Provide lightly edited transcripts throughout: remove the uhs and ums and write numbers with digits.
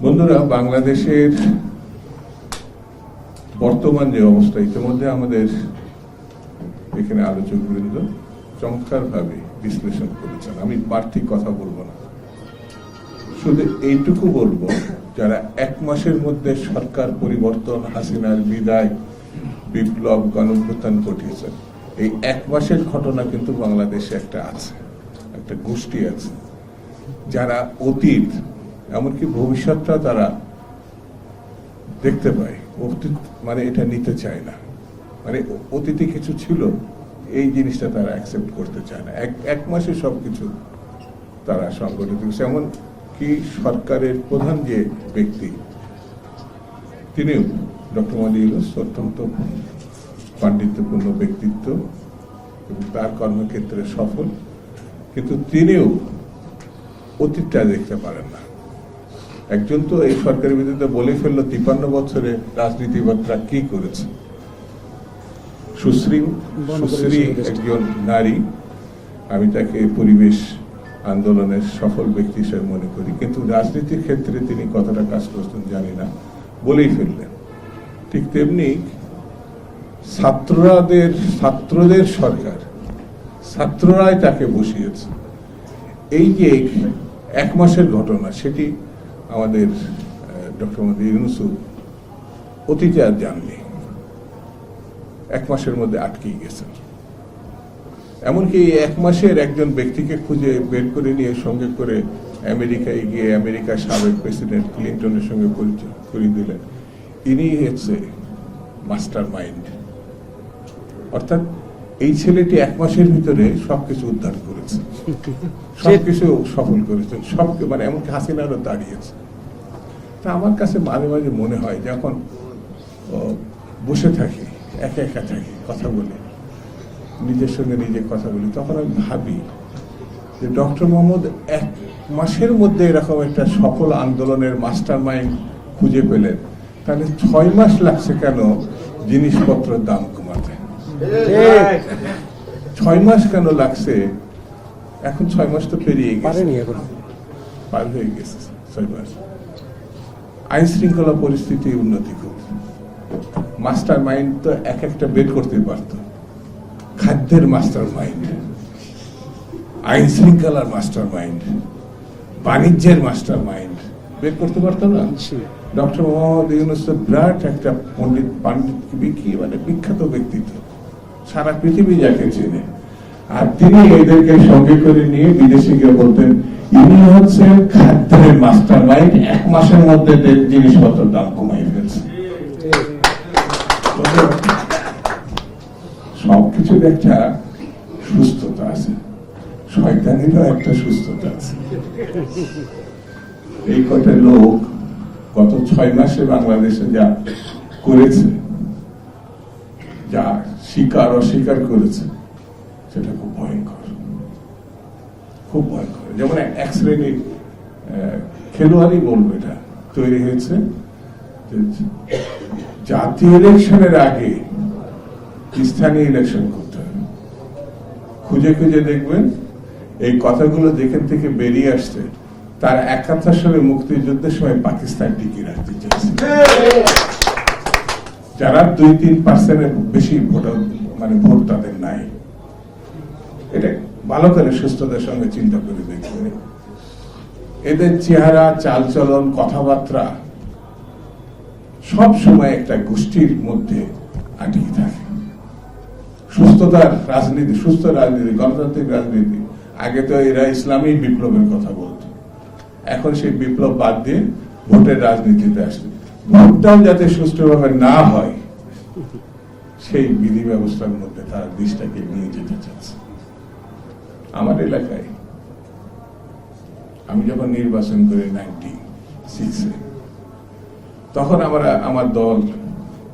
বন্ধুরা, বাংলাদেশের বর্তমান যে অবস্থা ইতিমধ্যে আমাদের এখানে আলোচকবৃন্দ চমৎকারভাবে বিশ্লেষণ করেছেন। আমি বাড়তি কথা বলবো না, শুধু এইটুকু বলবো, যারা এক মাসের মধ্যে সরকার পরিবর্তন, হাসিনার বিদায়, বিপ্লব, গণঅভ্যুত্থান ঘটিয়েছেন, এই এক মাসের ঘটনা কিন্তু বাংলাদেশে একটা আছে, একটা গোষ্ঠী আছে যারা অতীত এমনকি ভবিষ্যৎটা তারা দেখতে পায়, অতীত মানে এটা নিতে চায় না, মানে অতীতে কিছু ছিল এই জিনিসটা তারা অ্যাকসেপ্ট করতে চায় না। এক মাসে সবকিছু তারা সংগঠিত করছে। এমন কি সরকারের প্রধান যে ব্যক্তি, তিনিও ডক্টর মোহাম্মদ ইউনূস অত্যন্ত পাণ্ডিত্যপূর্ণ ব্যক্তিত্ব এবং তার কর্মক্ষেত্রে সফল, কিন্তু তিনিও অতীতটা দেখতে পারেন না। একজন তো এই সরকারের বিরুদ্ধে বলে ফেললো 53 বছরে রাজনীতিবিদরা কি করেছে। সুশ্রী একজন নারী, আমি তাকে পরিবেশ আন্দোলনের সফল ব্যক্তি হিসেবে মনে করি, কিন্তু রাজনীতির ক্ষেত্রে তিনি কতটা কাজ করতেন জানি না, বলেই ফেললেন। ঠিক তেমনি ছাত্রদের সরকার, ছাত্ররাই তাকে বসিয়েছে। এই যে এক মাসের ঘটনা, সেটি আমাদের ডক্টর মোহাম্মদ ইউনূস অতীতে আর জাননি, এক মাসের মধ্যে আটকে গেছেন। এমনকি এক মাসের একজন ব্যক্তিকে খুঁজে বের করে নিয়ে সঙ্গে করে আমেরিকায় গিয়ে আমেরিকার সাবেক প্রেসিডেন্ট ক্লিন্টনের সঙ্গে পরিচয় করিয়ে দিলেন। ইনি হচ্ছে মাস্টার মাইন্ড, অর্থাৎ এই ছেলেটি এক মাসের ভিতরে সবকিছু উদ্ধার করেছে, সবকিছু সফল করেছেন, মানে এমনকি হাসিনারও দাঁড়িয়েছে। তা আমার কাছে মাঝে মাঝে মনে হয়, যখন বসে থাকি, একা একা থাকি, কথা বলি, নিজের সঙ্গে নিজে কথা বলি, তখন আমি ভাবি যে ডক্টর মোহাম্মদ এক মাসের মধ্যে এরকম একটা সফল আন্দোলনের মাস্টার মাইন্ড খুঁজে পেলেন, তাহলে 6 মাস লাগছে কেন জিনিসপত্রের দাম কমাতে? 6 মাস কেন লাগছে? এখন 6 মাস তো পেরিয়ে গেছে, পার হয়ে গেছে 6 মাস। আইন শৃঙ্খলা পরিস্থিতি উন্নতি করবে, মাস্টার মাইন্ড তো এক একটা বের করতে পারত। খাদ্যের মাস্টার মাইন্ড, আইন শৃঙ্খলার মাস্টার মাইন্ড, বাণিজ্যের মাস্টার মাইন্ড বের করতে পারতো না? ডক্টর মোহাম্মদ ইউনূস বিরাট একটা মানে বিখ্যাত ব্যক্তিত্ব, সারা পৃথিবী যাকে চেনে। আর তিনি এদেরকে সঙ্গে করে নিয়ে বিদেশে গিয়ে বলতেন, ইনি হচ্ছেন খাদ্যের মাস্টার মাইন্ড, এক মাসের মধ্যে জিনিসপত্রের দাম কমাই ফেলছে। সবকিছুর একটা সুস্থতা আছে, শয়তানিরও একটা সুস্থতা আছে। এই কটা লোক গত 6 মাসে বাংলাদেশে যা করেছে, যা স্বীকার অস্বীকার করেছে, সেটা খুব ভয়ঙ্কর, খুব ভয়ঙ্কর। যেমন এক শ্রেণীর খেলোয়াড়ই বলবো, এটা তৈরি হয়েছে জাতীয় ইলেকশনের আগে স্থানীয় ইলেকশন করতে হবে। খুঁজে খুঁজে দেখবেন এই কথাগুলো যেখান থেকে বেরিয়ে আসছে, তার 71 সালে মুক্তিযুদ্ধের সময় পাকিস্তান টিকিয়ে রাখতে চাইছে, যারা 2-3% বেশি ভোট তাদের নাই। এটা ভালো করে সুস্থতার সঙ্গে চিন্তা করে দেখবেন, এদের চেহারা, চালচলন, কথাবার্তা সব সময় একটা গোষ্ঠীর মধ্যে আটকে থাকে। সুস্থতার রাজনীতি, সুস্থ রাজনীতি, গণতান্ত্রিক রাজনীতি, আগে তো এরা ইসলামী বিপ্লবের কথা বলত, এখন সেই বিপ্লব বাদ দিয়ে ভোটের রাজনীতিতে আসছে। ভোটটাও যাতে সুষ্ঠুভাবে না হয়, সেই বিধি ব্যবস্থার মধ্যে তারা দেশটাকে নিয়ে যেতে চাচ্ছে। আমার এলাকায় আমি যখন নির্বাচন করি 96-এ, তখন আমার দল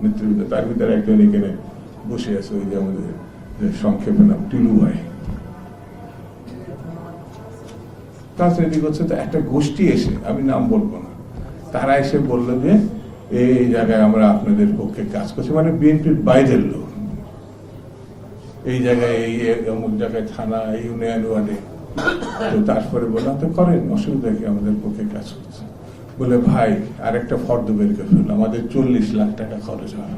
নেতৃবৃন্দ, তার ভিতরে একজন এখানে বসে আছে, ওই যে আমাদের সংক্ষেপে নাম টিলু ভাই, রাজনীতি করছে। তো একটা গোষ্ঠী এসে, আমি নাম বলবো না, তারা এসে বললো যে এই জায়গায় আমরা আপনাদের পক্ষে কাজ করছি, মানে বিএনপির বাইরের লোক, এই জায়গায় এই অমুক জায়গায় থানা, ইউনিয়ন ওয়ার্ডে। তো তারপরে বললাম, তো করেন, অসুবিধা কি, আমাদের পক্ষে কাজ করছে। বলে ভাই আরেকটা ফর্দ বের করে ফেলল, আমাদের 40 লাখ টাকা খরচ হয়,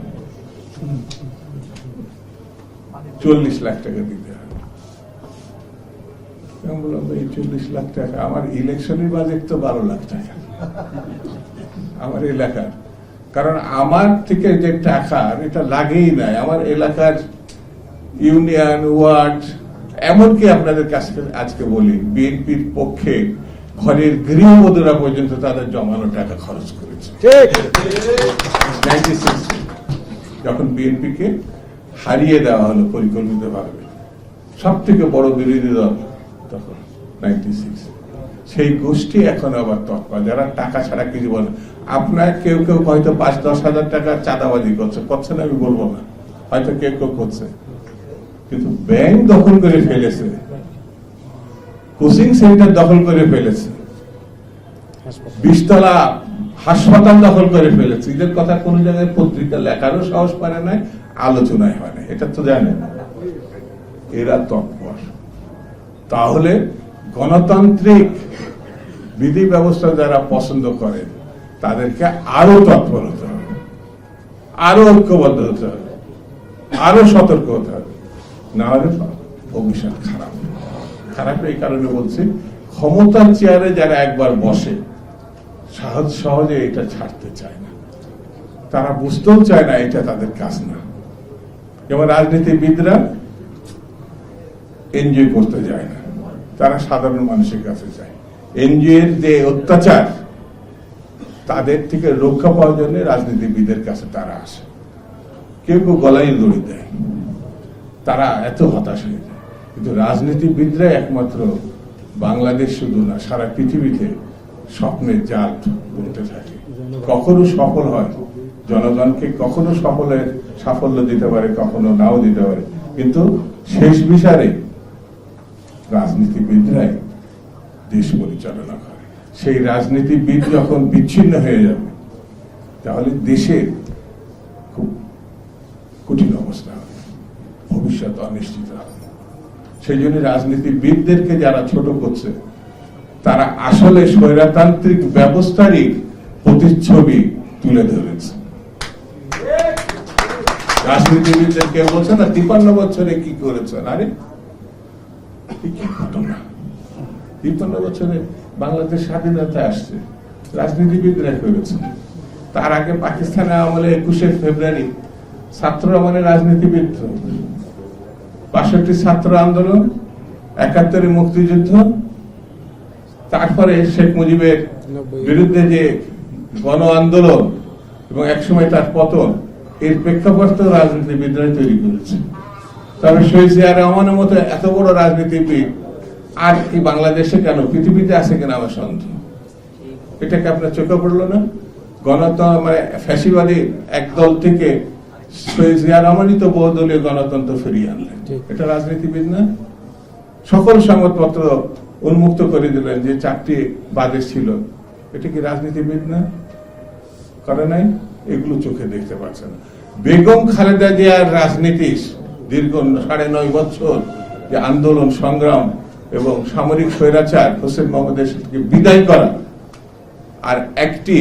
40 লাখ টাকা দিতে হবে। আমি বললাম এই 40 লাখ টাকা, আমার ইলেকশনের বাজেট তো 12 লাখ টাকা আমার এলাকার, কারণ আমার থেকে যে টাকা এটা লাগেই নাই, আমার এলাকার ইউনিয়ন ওয়ার্ড, এমনকি আপনাদের কাছে আজকে বলি বিএনপির পক্ষে ঘরের গৃহবধূরা পর্যন্ত তাদের জমানো টাকা খরচ করেছে। 96 যখন বিএনপিকে হারিয়ে দেওয়া হলো পরিকল্পিতভাবে, সব থেকে বড় বিরোধী দল তখন 96, সেই গোষ্ঠী এখন আবার তৎপর, যারা টাকা ছাড়া কিছু বলে। আপনার কেউ কেউ হয়তো 5-10 হাজার টাকা চাঁদাবাজি করছে না, আমি বলবো না, হয়তো কেউ কেউ করছে, কিন্তু ব্যাংক দখল করে ফেলেছে, কোচিং সেন্টার দখল করে ফেলেছে, 20 তলা হাসপাতাল দখল করে ফেলেছে। এদের কথা কোন জায়গায় পত্রিকা লেখারও সাহস পারে না, আলোচনায় হয় না, এটা তো জানেন। এরা তৎপর। তাহলে গণতান্ত্রিক বিধি ব্যবস্থা যারা পছন্দ করেন তাদেরকে আরো তৎপর হতে হবে, আরো ঐক্যবদ্ধ হতে হবে, আরো সতর্ক হতে হবে, না হলে ভবিষ্যৎ খারাপ। খারাপ এই কারণে বলছি, ক্ষমতার চেয়ারে যারা একবার বসে সহজে এটা ছাড়তে চায় না, তারা বুঝতেও চায় না এটা তাদের কাজ না। যেমন রাজনীতিবিদরা এনজয় করতে যায় না, তারা সাধারণ মানুষের কাছে যায়। এনজিও এর যে অত্যাচার, তাদের থেকে রক্ষা পাওয়ার জন্য রাজনীতিবিদের কাছে তারা আসে। কেউ কেউ গলায় দড়ি দেয়, তারা এত হতাশ হয়ে যায়। কিন্তু রাজনীতিবিদরা একমাত্র বাংলাদেশ শুধু না, সারা পৃথিবীতে স্বপ্নের জাল বুনতে থাকে। কখনো সফল হয়, জনগণকে কখনো সাফল্য দিতে পারে, কখনো নাও দিতে পারে, কিন্তু শেষ বিচারে রাজনীতিবিদরাই দেশ পরিচালনা করে। সেই রাজনীতিবিদ যখন বিচ্ছিন্ন হয়ে যাবে, তাহলে দেশের খুব কঠিন অবস্থা হবে, ভবিষ্যৎ অনিশ্চিত হবে। সেই জন্য রাজনীতিবিদদেরকে যারা ছোট করছে, তারা আসলে স্বৈরতান্ত্রিক ব্যবস্থারই প্রতিচ্ছবি তুলে ধরেছে। রাজনীতিবিদদের কেউ বলছে না 53 বছরে কি করেছেন, আরে কি ঘটনা, 53 বছরে বাংলাদেশ স্বাধীনতা আসছে, রাজনীতিবিদরা করেছে। তার আগে পাকিস্তানে আমলে 21শে ফেব্রুয়ারি ছাত্ররা মানে রাজনীতিবিদ, 62 ছাত্র আন্দোলন, 71 মুক্তিযুদ্ধ, তারপরে শেখ মুজিবের বিরুদ্ধে যে গণ আন্দোলন এবং একসময় তার পতন, এর প্রেক্ষাপট তো রাজনীতিবিদরা তৈরি করেছে। তবে শহীদ জিয়া রহমানের মতো এত বড় রাজনীতিবিদ আর কি বাংলাদেশে কেন, পৃথিবীতে আছে কিনা আমার সন্দেহ। এটাকে আপনার চোখে পড়লো না? গণতন্ত্র মানে ফ্যাসিবাদী একদল থেকে শহীদ জিয়া রহমানই তো বহুদলীয় গণতন্ত্র ফিরিয়ে আনলেন, এটা রাজনীতিবিদ না? সকল সংবাদপত্র উন্মুক্ত করে দিলেন যে 4টি বাদেশ ছিল, এটা কি রাজনীতিবিদ না? করে নাই? এগুলো চোখে দেখতে পাচ্ছে না। বেগম খালেদা জিয়ার রাজনীতি দীর্ঘ 9.5 বছর যে আন্দোলন সংগ্রাম এবং সামরিক স্বৈরাচার হোসেন মোহাম্মদের বিদায় করা, আর একটি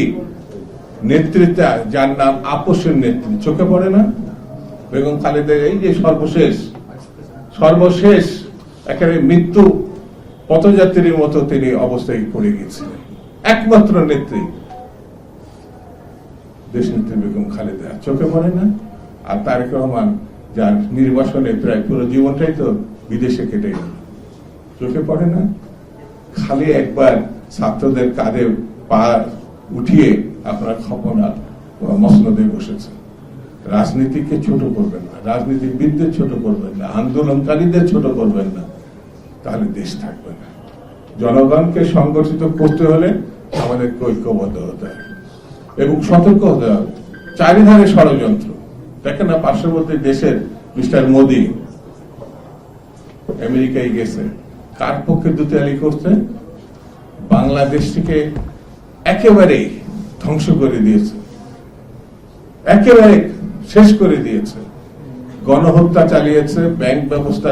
নেতৃত্ব যার নাম আপোষের নেতৃত্ব, চোখে পড়ে না? বেগম খালেদা এই যে সর্বশেষ একেবারে মৃত্যু পথযাত্রীর মতো তিনি অবস্থায় পড়ে গিয়েছিলেন, একমাত্র নেত্রী দেশ নেত্রী বেগম খালেদা, চোখে পড়ে না? আর তারেক রহমান যার নির্বাসনে প্রায় পুরো জীবনটাই তো বিদেশে কেটে গেল, চোখে পড়ে না? খালি একবার ছাত্রদের কাঁধে পা উঠিয়ে আপনার খপনা মসনদে বসেছেন। রাজনীতিকে ছোট করবেন না, রাজনীতিবিদদের ছোট করবেন না, আন্দোলনকারীদের ছোট করবেন না, তাহলে দেশ থাকবে না। জনগণকে সংগঠিত করতে হলে আমাদের ঐক্যবদ্ধ হতে হবে এবং সতর্ক হতে হবে। চারিধারে ষড়যন্ত্র, দেখেন না পার্শ্ববর্তী দেশের মিস্টার মোদি আমেরিকায় গেছে, কার পক্ষে দুতিয়ালি করতে? বাংলাদেশটিকে একেবারে ধ্বংস করে দিয়েছে, একেবারে শেষ করে দিয়েছে, গণহত্যা চালিয়েছে, ব্যাংক ব্যবস্থা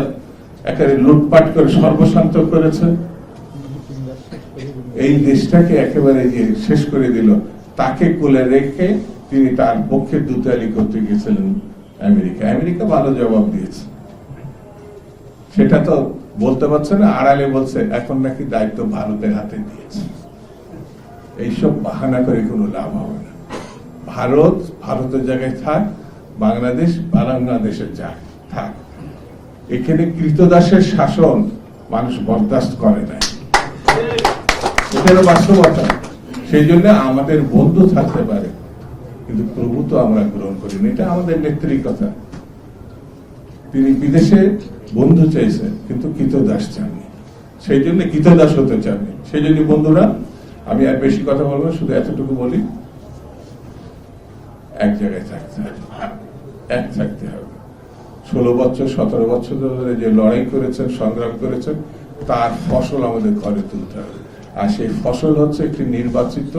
একেবারে লুটপাট করে সর্বশান্ত করেছে। এই দেশটাকে একেবারে যে শেষ করে দিল, তাকে কোলে রেখে তিনি তার পক্ষে দুতালি করতে গেছিলেন আমেরিকা। আমেরিকা ভালো জবাব দিয়েছে, সেটা তো বলতে পারছে না, আড়ালে বলছে এখন নাকি দায়িত্ব ভারতের হাতে দিয়েছে। এইসব বাহানা করে কোনো লাভ হবে না। ভারত ভারতের জায়গায় থাক, বাংলাদেশ বাংলাদেশের জায়গায় থাক। এখানে কৃতদাসের শাসন মানুষ বরদাস্ত করে না, এটারও বাস্তবতা। সেই জন্য আমাদের বন্ধু থাকতে পারে, কিন্তু প্রভু তো আমরা গ্রহণ করিনি। এটা আমাদের নেত্রীর কথা। তিনি বিদেশে বন্ধু চাইছেন, কিন্তু কৃতদাস চাননি, সেই জন্য কৃতদাস হতে চাননি। সেই জন্য বন্ধুরা, আমি আর বেশি কথা বলবো, শুধু এতটুকু বলি, এক জায়গায় থাকতে হবে, এক থাকতে হবে। 16 বছর 17 বছর ধরে যে লড়াই করেছেন, সংগ্রাম করেছেন, তার ফসল আমাদের ঘরে তুলতে হবে। আর সেই ফসল হচ্ছে একটি নির্বাচিত,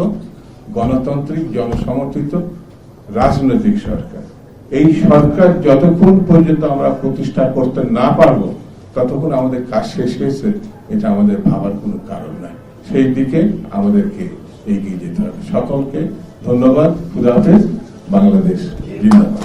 গণতান্ত্রিক, জনসমর্থিত রাজনৈতিক সরকার। এই সরকার যতক্ষণ পর্যন্ত আমরা প্রতিষ্ঠা করতে না পারবো, ততক্ষণ আমাদের কাজ শেষ হয়েছে এটা আমাদের ভাবার কোনো কারণ নাই। সেই দিকে আমাদেরকে এগিয়ে যেতে হবে। সকলকে ধন্যবাদ। খুদা হাফেজ। বাংলাদেশ জিন্দাবাদ।